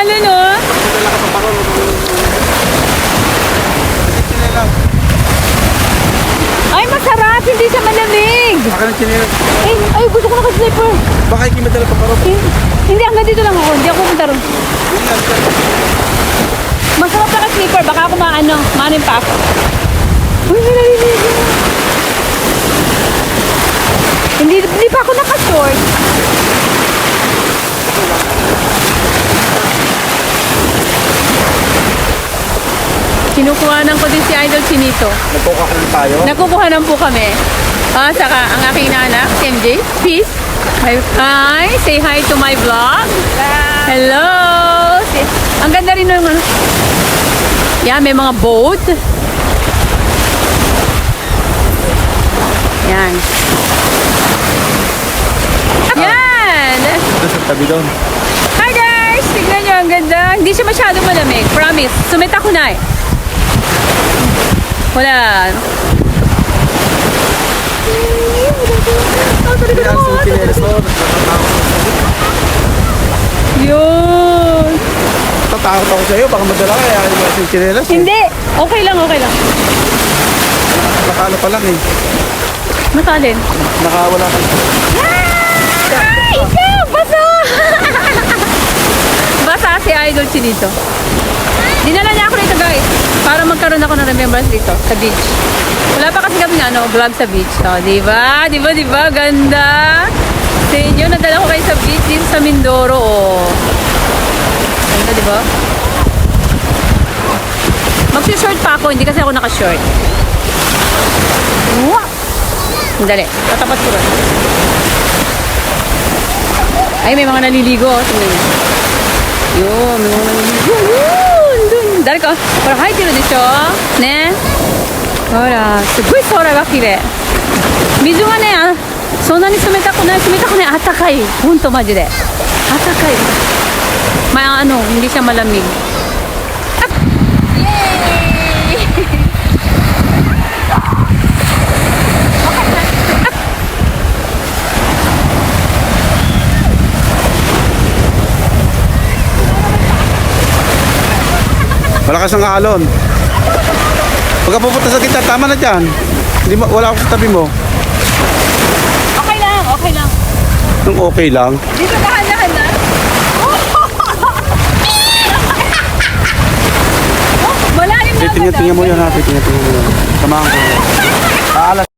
alon, oh. Dala ka pa parol. Ay, masarap. Hindi siya malamig. Baka ng chinelas. Ay, gusto ko naka-slipper. Baka ikimay dala pa parol. Hindi, hanggang dito lang ako. Hindi ako pupunta ron. Masarap naka-slipper. Baka ako maano pa ako. Uy, naliligo. Hindi pa ako naka-short. Kinukuhanan ko din si Idol Chinito. Nagkukakulit tayo. Nakukuhanan po kami. Saka ang aking anak, si MJ. Peace. Hi. Say hi to my vlog. Hello. Ang ganda rin ng ano. Yan, may mga boat. Yan. Yan. Ito sa tabi doon. Hi guys! Tignan nyo, ang ganda. Hindi siya masyadong malamig. Promise. Sumit ako na eh. Wala. Yan, sa chinelas mo. Yun. Tatakot ako sa'yo. Baka madala ka. Ayaw mo sa chinelas. Hindi. Okay lang, okay lang. Nakano pa lang eh. Matalin. Nakawala ka. Ay! Ikaw! Basa! Basa si Idol Chinito. Dinala niya ako rito guys. Para magkaroon ako ng remembrance dito sa beach. Wala pa kasi kami vlog sa beach. So, diba? Diba? Ganda. Sa inyo, nadala ko kayo sa beach dito sa Mindoro. Oh. Ganda, diba? Magsi-short pa ako. Hindi kasi ako naka-short. Wow! Dali. Tatapat ko rin. Ay, may mga naliligo. Tingnan niyo. Yun, may mga naliligo. Yun! Dun. Dali ko. Hora, haitiru desho. Ne? Hora, sugoi sora ga kirei. Mizu ga ne, そんなに冷たくない。冷たくない。あったかい。ほんとマジで。あったかい。hindi siya malamig. Malakas ang alon. Pagka pupunta sa kita, tama na dyan. Hindi wala ako sa tabi mo. Okay lang, okay lang. Nung okay lang. Dito dahan-dahan na. Malalim na. Tingnan mo yan ha. Tingnan mo yan. Samahan ko. Paalas.